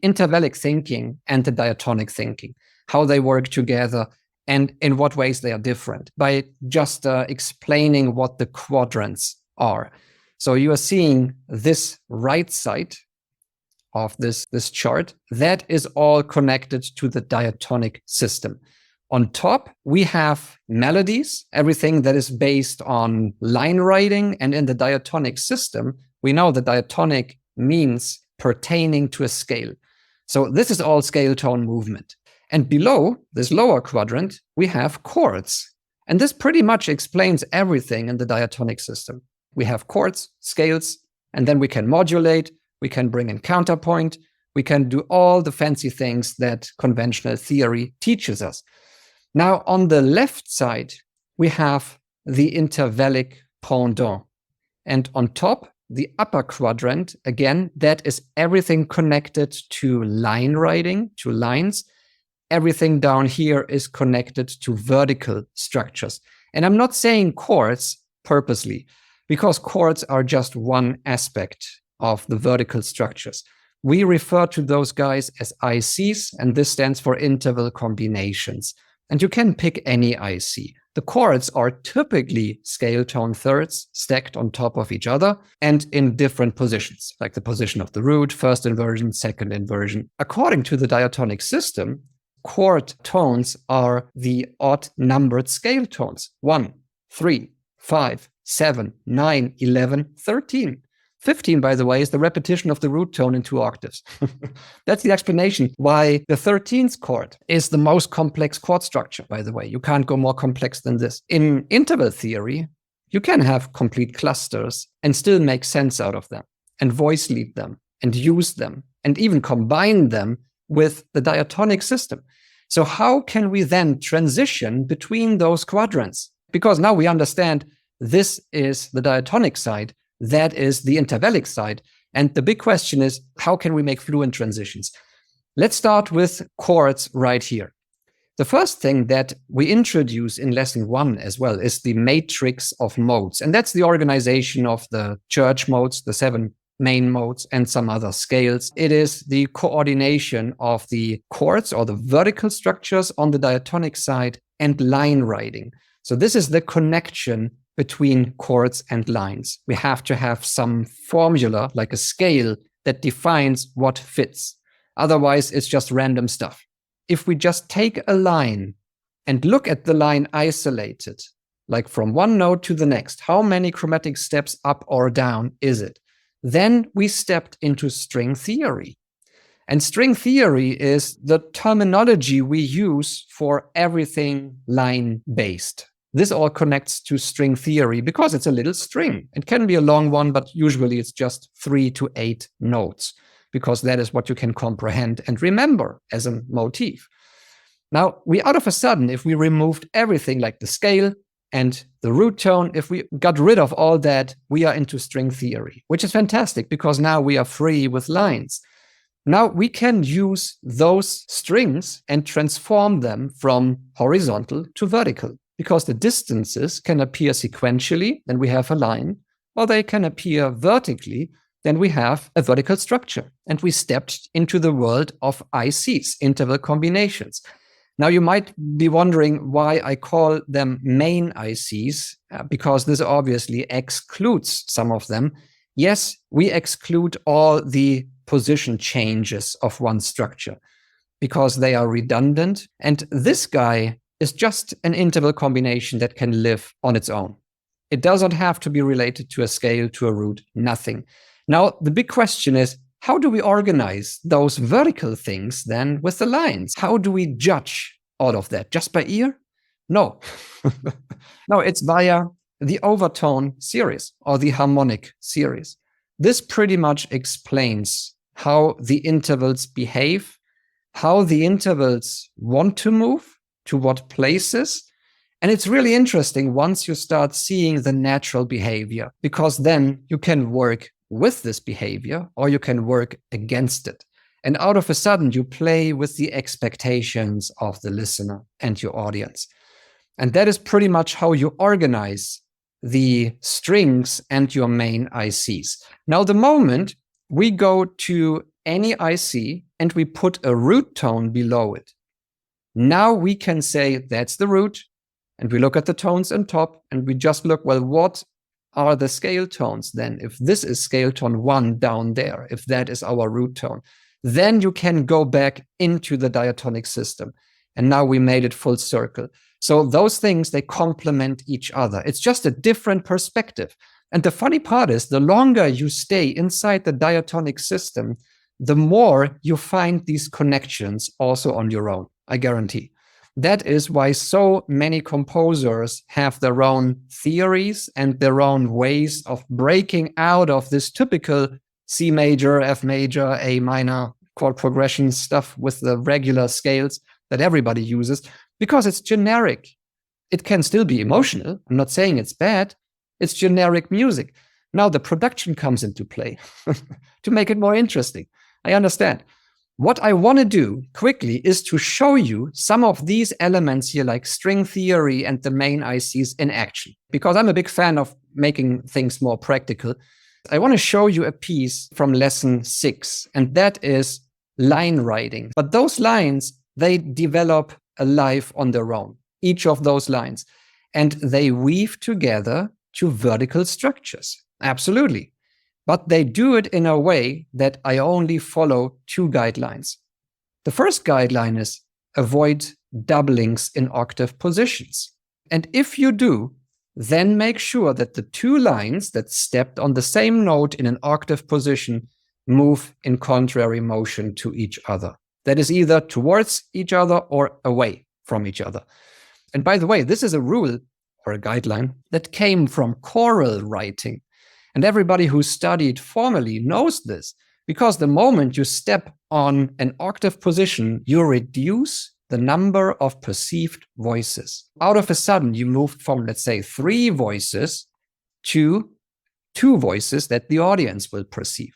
intervallic thinking and the diatonic thinking, how they work together and in what ways they are different, by just explaining what the quadrants are. So you are seeing this right side of this chart. That is all connected to the diatonic system. On top, we have melodies, everything that is based on line writing. And in the diatonic system, we know that diatonic means pertaining to a scale. So this is all scale tone movement. And below this lower quadrant, we have chords. And this pretty much explains everything in the diatonic system. We have chords, scales, and then we can modulate, we can bring in counterpoint, we can do all the fancy things that conventional theory teaches us. Now, on the left side, we have the intervallic pendant. And on top, the upper quadrant, again, that is everything connected to line writing, to lines. Everything down here is connected to vertical structures. And I'm not saying chords purposely, because chords are just one aspect of the vertical structures. We refer to those guys as ICs, and this stands for interval combinations. And you can pick any IC. The chords are typically scale tone thirds stacked on top of each other and in different positions, like the position of the root, first inversion, second inversion. According to the diatonic system, chord tones are the odd numbered scale tones. 1, 3, 5, 7, 9, 11, 13. 15, by the way, is the repetition of the root tone in 2 octaves. That's the explanation why the 13th chord is the most complex chord structure, by the way. You can't go more complex than this. In interval theory, you can have complete clusters and still make sense out of them, and voice lead them, and use them, and even combine them with the diatonic system. So how can we then transition between those quadrants? Because now we understand this is the diatonic side, that is the intervallic side. And the big question is, how can we make fluent transitions? Let's start with chords right here. The first thing that we introduce in lesson 1 as well is the matrix of modes. And that's the organization of the church modes, the 7 main modes, and some other scales. It is the coordination of the chords or the vertical structures on the diatonic side and line writing. So this is the connection between chords and lines. We have to have some formula, like a scale, that defines what fits. Otherwise, it's just random stuff. If we just take a line and look at the line isolated, like from one note to the next, how many chromatic steps up or down is it? Then we stepped into string theory. And string theory is the terminology we use for everything line-based. This all connects to string theory because it's a little string. It can be a long one, but usually it's just 3 to 8 notes, because that is what you can comprehend and remember as a motif. Now, we out of a sudden, if we removed everything like the scale and the root tone, if we got rid of all that, we are into string theory, which is fantastic because now we are free with lines. Now we can use those strings and transform them from horizontal to vertical, because the distances can appear sequentially, then we have a line, or they can appear vertically, then we have a vertical structure. And we stepped into the world of ICs, interval combinations. Now you might be wondering why I call them main ICs, because this obviously excludes some of them. Yes, we exclude all the position changes of one structure because they are redundant. And this guy is just an interval combination that can live on its own. It doesn't have to be related to a scale, to a root, nothing. Now, the big question is, how do we organize those vertical things then with the lines? How do we judge all of that? Just by ear? No. No, it's via the overtone series or the harmonic series. This pretty much explains how the intervals behave, how the intervals want to move, to what places. And it's really interesting once you start seeing the natural behavior, because then you can work with this behavior or you can work against it. And out of a sudden, you play with the expectations of the listener and your audience. And that is pretty much how you organize the strings and your main ICs. Now, the moment we go to any IC and we put a root tone below it. Now we can say that's the root, and we look at the tones on top and we just look, well, what are the scale tones then? If this is scale tone 1 down there, if that is our root tone, then you can go back into the diatonic system. And now we made it full circle. So those things, they complement each other. It's just a different perspective. And the funny part is, the longer you stay inside the diatonic system, the more you find these connections also on your own, I guarantee. That is why so many composers have their own theories and their own ways of breaking out of this typical C major, F major, A minor chord progression stuff with the regular scales that everybody uses, because it's generic. It can still be emotional. I'm not saying it's bad. It's generic music. Now the production comes into play to make it more interesting. I understand. What I want to do quickly is to show you some of these elements here, like string theory and the main ICs in action, because I'm a big fan of making things more practical. I want to show you a piece from lesson 6, and that is line writing. But those lines, they develop a life on their own, each of those lines, and they weave together to vertical structures. Absolutely. But they do it in a way that I only follow 2 guidelines. The first guideline is avoid doublings in octave positions. And if you do, then make sure that the 2 lines that stepped on the same note in an octave position move in contrary motion to each other. That is either towards each other or away from each other. And by the way, this is a rule or a guideline that came from choral writing. And everybody who studied formally knows this, because the moment you step on an octave position, you reduce the number of perceived voices. Out of a sudden, you moved from, let's say, 3 voices to 2 voices that the audience will perceive.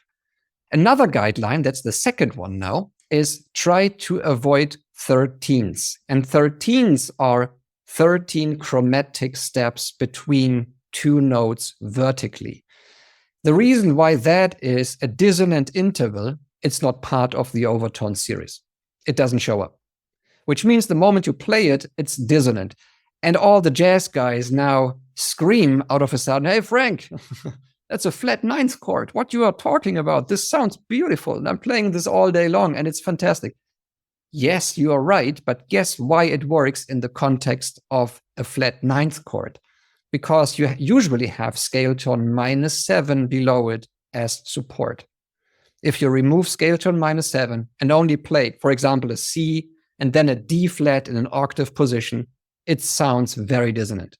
Another guideline, that's the second one now, is try to avoid 13ths. And 13ths are 13 chromatic steps between 2 notes vertically. The reason why that is a dissonant interval, it's not part of the overtone series. It doesn't show up, which means the moment you play it, it's dissonant. And all the jazz guys now scream out of a sudden, hey, Frank, that's a flat 9th chord. What you are talking about, this sounds beautiful. And I'm playing this all day long and it's fantastic. Yes, you are right, but guess why it works in the context of a flat 9th chord? Because you usually have scale tone -7 below it as support. If you remove scale tone -7 and only play, for example, a C and then a D flat in an octave position, it sounds very dissonant.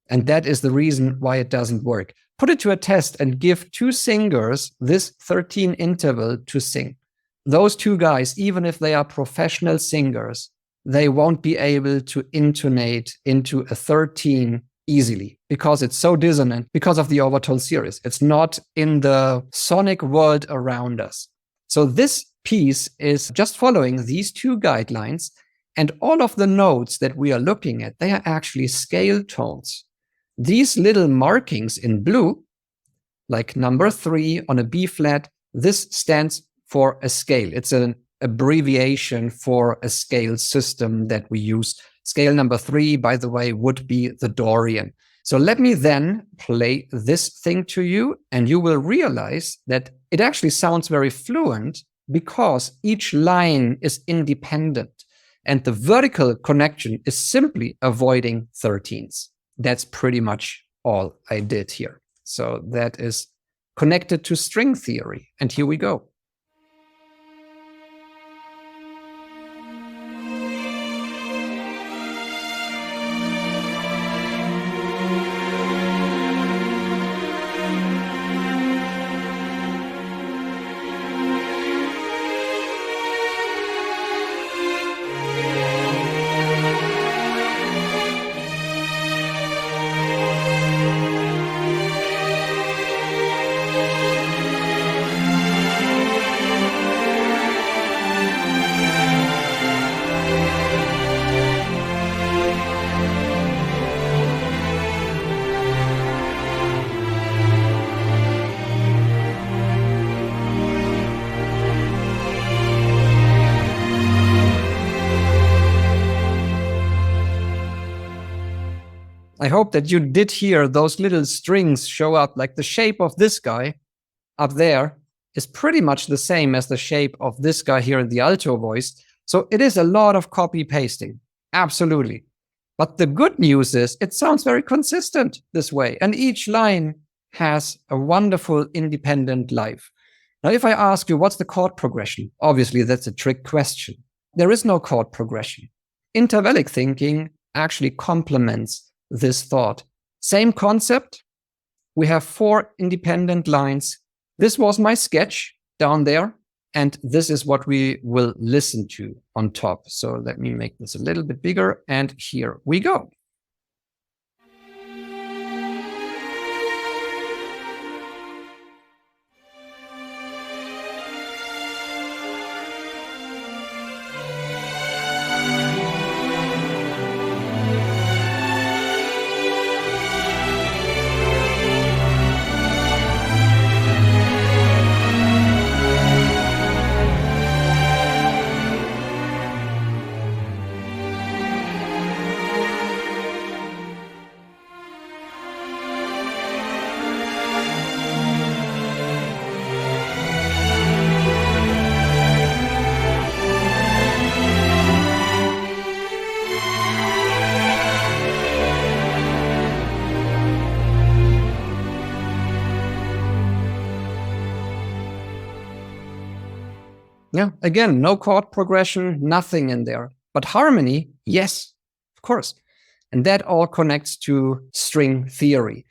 And that is the reason why it doesn't work. Put it to a test and give 2 singers this 13 interval to sing. Those 2 guys, even if they are professional singers, they won't be able to intonate into a 13 easily, because it's so dissonant because of the overtone series. It's not in the sonic world around us. So this piece is just following these 2 guidelines, and all of the notes that we are looking at, they are actually scale tones. These little markings in blue, like number 3 on a B flat, this stands for a scale. It's an abbreviation for a scale system that we use. Scale number 3, by the way, would be the Dorian. So let me then play this thing to you, and you will realize that it actually sounds very fluent because each line is independent, and the vertical connection is simply avoiding 13ths. That's pretty much all I did here. So that is connected to string theory. And here we go. I hope that you did hear those little strings show up, like the shape of this guy up there is pretty much the same as the shape of this guy here in the alto voice. So it is a lot of copy pasting. Absolutely. But the good news is it sounds very consistent this way. And each line has a wonderful independent life. Now, if I ask you, what's the chord progression? Obviously, that's a trick question. There is no chord progression. Intervallic thinking actually complements this thought. Same concept. We have 4 independent lines. This was my sketch down there, and this is what we will listen to on top. So let me make this a little bit bigger, and here we go. Yeah, again, no chord progression, nothing in there. But harmony, yes, of course. And that all connects to string theory.